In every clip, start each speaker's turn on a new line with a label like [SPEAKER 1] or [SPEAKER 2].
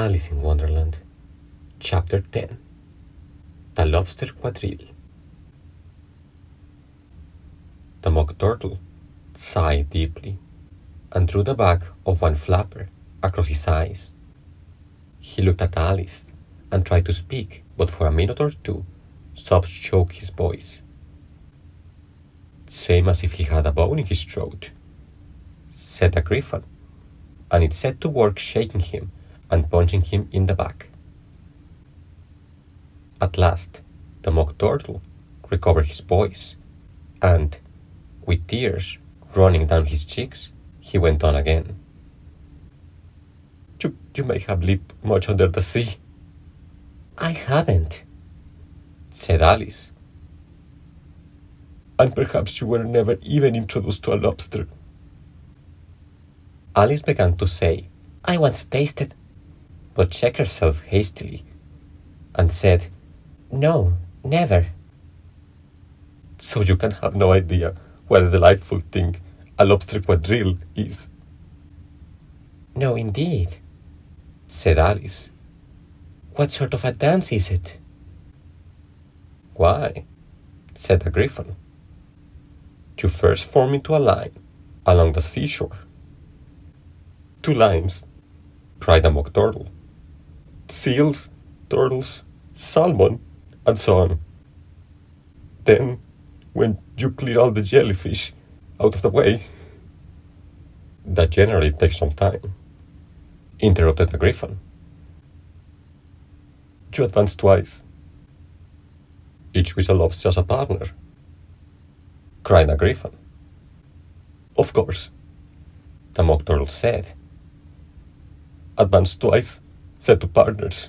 [SPEAKER 1] Alice in Wonderland, Chapter 10. The Lobsterquadrille. The Mock Turtle sighed deeply and drew the back of one flapper across his eyes. He looked at Alice and tried to speak, but for a minute or two, sobs choked his voice. "Same as if he had a bone in his throat," said the Gryphon, and it set to work shaking him and punching him in the back. At last, the Mock Turtle recovered his voice, and, with tears running down his cheeks, he went on again. You may have lived much under the sea." "I haven't," said Alice.
[SPEAKER 2] "And perhaps you were never even introduced to a lobster."
[SPEAKER 1] Alice began to say, "I once tasted," but checked herself hastily and said, "No, never."
[SPEAKER 2] "So you can have no idea what a delightful thing a lobsterquadrille is."
[SPEAKER 1] "No, indeed," said Alice. "What sort of a dance is it?"
[SPEAKER 2] "Why,"
[SPEAKER 1] said the Gryphon,
[SPEAKER 2] "you first form into a line along the seashore."
[SPEAKER 1] "2 lines," cried the Mock Turtle.
[SPEAKER 2] "Seals, turtles, salmon, and so on. Then, when you clear all the jellyfish out of the way—"
[SPEAKER 1] "That generally takes some time," interrupted the Gryphon.
[SPEAKER 2] "You advance twice."
[SPEAKER 1] "Each with a lobster as a partner," cried the Gryphon.
[SPEAKER 2] "Of course,"
[SPEAKER 1] the Mock Turtle said.
[SPEAKER 2] "Advance twice, set to partners."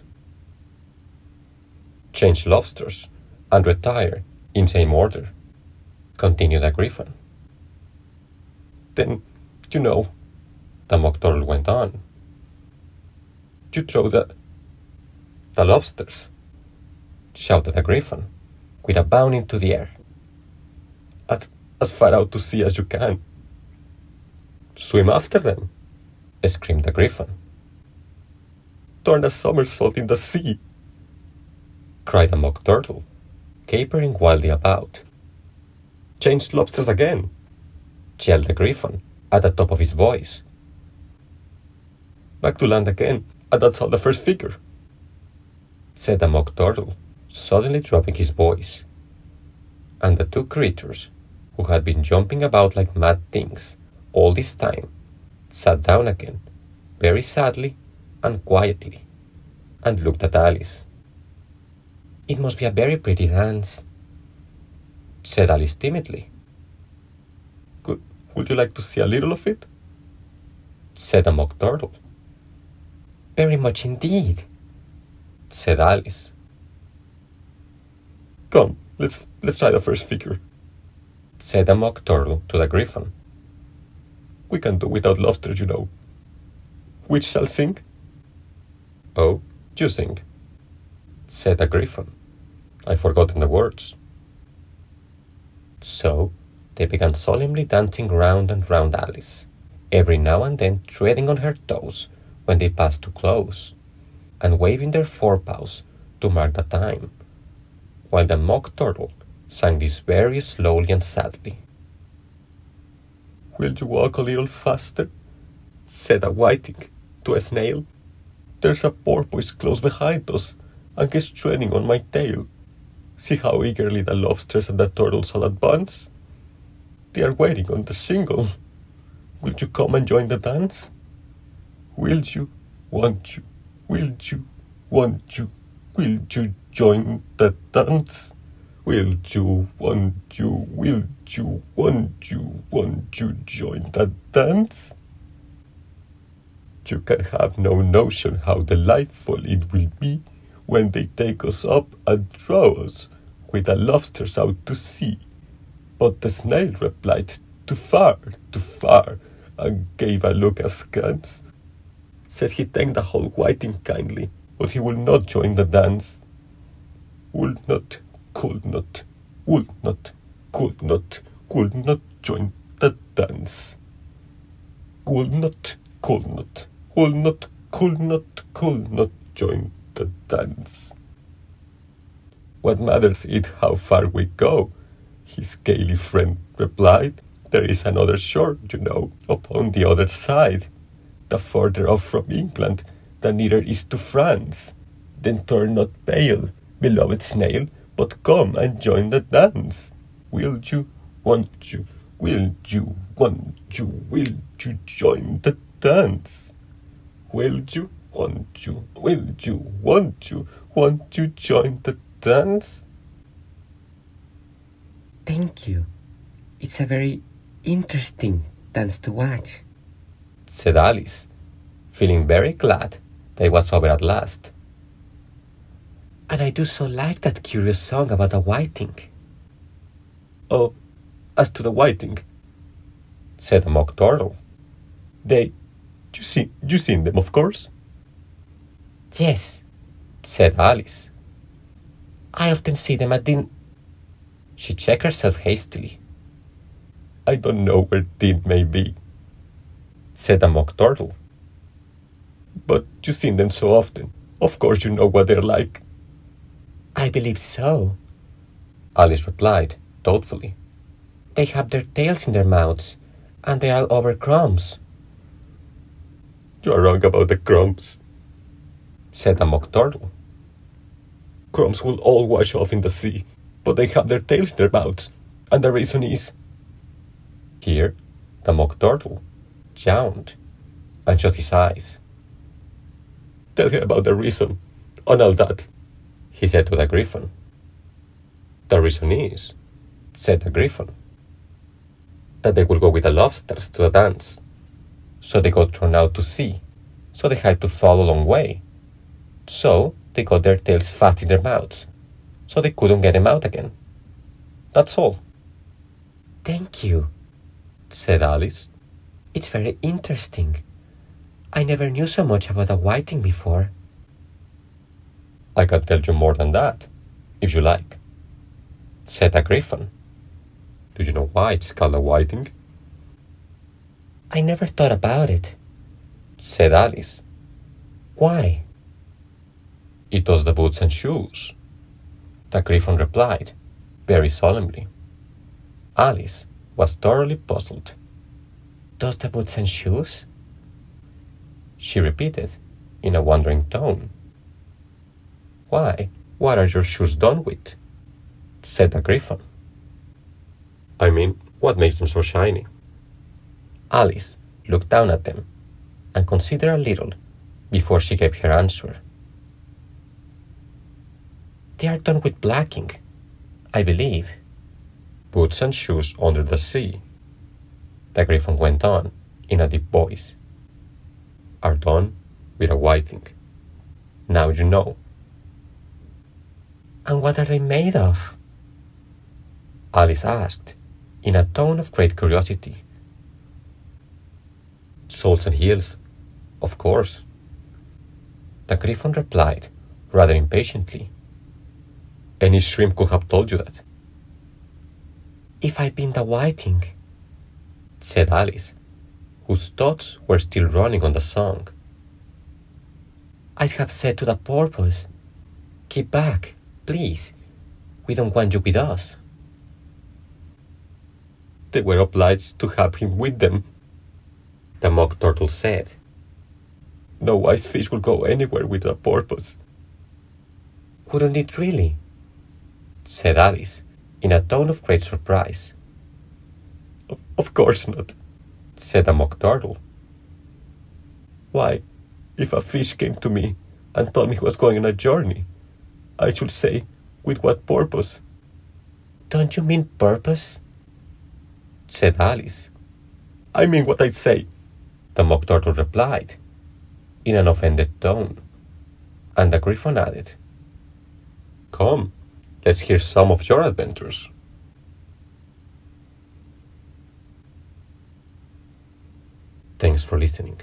[SPEAKER 1] "Change lobsters and retire in same order," continued the Gryphon.
[SPEAKER 2] "Then, the
[SPEAKER 1] Mock Turtle went on,
[SPEAKER 2] you throw
[SPEAKER 1] the lobsters," shouted the Gryphon, with a bound into the air.
[SPEAKER 2] As far out to sea as you can."
[SPEAKER 1] "Swim after them," screamed the Gryphon.
[SPEAKER 2] "Turn a somersault in the sea,"
[SPEAKER 1] cried the Mock Turtle, capering wildly about.
[SPEAKER 2] "Change lobsters again,"
[SPEAKER 1] yelled the Gryphon at the top of his voice.
[SPEAKER 2] "Back to land again, and that's all the first figure,"
[SPEAKER 1] said the Mock Turtle, suddenly dropping his voice. And the 2 creatures, who had been jumping about like mad things all this time, sat down again, very sadly and quietly, and looked at Alice. "It must be a very pretty dance," said Alice timidly.
[SPEAKER 2] Would you like to see a little of it?"
[SPEAKER 1] said the Mock Turtle.
[SPEAKER 2] "Very much indeed,"
[SPEAKER 1] said Alice.
[SPEAKER 2] "Come, let's try the first figure,"
[SPEAKER 1] said the Mock Turtle to the Gryphon.
[SPEAKER 2] "We can do without lobsters, Which shall sing?"
[SPEAKER 1] "Oh, you sing," said the Gryphon. "I've forgotten the words." So they began solemnly dancing round and round Alice, every now and then treading on her toes when they passed too close, and waving their forepaws to mark the time, while the Mock Turtle sang this very slowly and sadly.
[SPEAKER 2] "Will you walk a little faster?" said a whiting to a snail. "There's a porpoise close behind us, and he's treading on my tail. See how eagerly the lobsters and the turtles all advance. They are waiting on the shingle. Will you come and join the dance? Will you, won't you, will you, won't you, will you join the dance? Will you, won't you, will you, won't you join the dance?" You can have no notion how delightful it will be when they take us up and throw us with the lobsters out to sea. But the snail replied, too far, and gave a look askance. Said he thanked the whole whiting kindly, but he would not join the dance. Would not, could not, would not, could not join the dance. Would not, could not, would not, could not join the dance. What matters it how far we go? His scaly friend replied. There is another shore, you know, upon the other side. The further off from England, the nearer is to France. Then turn not pale, beloved snail, but come and join the dance. Will you, won't you, will you, won't you, will you join the dance? Will you, won't you, will you, won't you join the dance?
[SPEAKER 3] Thank you. It's a very interesting dance to watch,
[SPEAKER 1] said Alice, feeling very glad that it was over at last.
[SPEAKER 3] And I do so like that curious song about the whiting.
[SPEAKER 2] Oh, as to the whiting,
[SPEAKER 1] said the mock turtle.
[SPEAKER 2] You seen them, of course?
[SPEAKER 3] Yes,
[SPEAKER 1] said Alice.
[SPEAKER 3] I often see them at dinn.
[SPEAKER 1] She checked herself hastily.
[SPEAKER 2] I don't know where dinn may be,
[SPEAKER 1] said the mock turtle.
[SPEAKER 2] But you've seen them so often. Of course you know what they're like.
[SPEAKER 3] I believe so,
[SPEAKER 1] Alice replied thoughtfully.
[SPEAKER 3] They have their tails in their mouths, and they are all over crumbs.
[SPEAKER 2] You are wrong about the crumbs,
[SPEAKER 1] said the mock turtle.
[SPEAKER 2] Crumbs will all wash off in the sea, but they have their tails in their mouths, and the reason is...
[SPEAKER 1] Here, the mock turtle yawned and shut his eyes.
[SPEAKER 2] Tell her about the reason, and all that,
[SPEAKER 1] he said to the Gryphon. The reason is, said the Gryphon, that they will go with the lobsters to the dance. So they got thrown out to sea, so they had to fall a long way. So they got their tails fast in their mouths, so they couldn't get them out again. That's all.
[SPEAKER 3] Thank you,
[SPEAKER 1] said Alice.
[SPEAKER 3] It's very interesting. I never knew so much about the whiting before.
[SPEAKER 1] I can tell you more than that, if you like, said the Gryphon. Do you know why it's called a whiting?
[SPEAKER 3] I never thought about it,
[SPEAKER 1] said Alice.
[SPEAKER 3] Why?
[SPEAKER 1] It does the boots and shoes, the Gryphon replied, very solemnly. Alice was thoroughly puzzled.
[SPEAKER 3] Does the boots and shoes?
[SPEAKER 1] She repeated, in a wondering tone. Why, what are your shoes done with? Said the Gryphon. I mean, what makes them so shiny? Alice looked down at them and considered a little before she gave her answer.
[SPEAKER 3] They are done with blacking, I believe.
[SPEAKER 1] Boots and shoes under the sea, the Gryphon went on in a deep voice, are done with a whiting. Now you know.
[SPEAKER 3] And what are they made of?
[SPEAKER 1] Alice asked in a tone of great curiosity. Soles and heels, of course, the Gryphon replied rather impatiently. Any shrimp could have told you that.
[SPEAKER 3] If I'd been the whiting,
[SPEAKER 1] said Alice, whose thoughts were still running on the song,
[SPEAKER 3] I'd have said to the porpoise, keep back, please. We don't want you with us.
[SPEAKER 2] They were obliged to have him with them,
[SPEAKER 1] the mock turtle said.
[SPEAKER 2] No wise fish will go anywhere with a porpoise.
[SPEAKER 3] Wouldn't it really?
[SPEAKER 1] Said Alice, in a tone of great surprise.
[SPEAKER 2] Of course not,
[SPEAKER 1] said the mock turtle.
[SPEAKER 2] Why, if a fish came to me and told me he was going on a journey, I should say, with what purpose?
[SPEAKER 3] Don't you mean purpose?
[SPEAKER 1] Said Alice.
[SPEAKER 2] I mean what I say,
[SPEAKER 1] the mock turtle replied, in an offended tone, and the Gryphon added, Come, let's hear some of your adventures. Thanks for listening.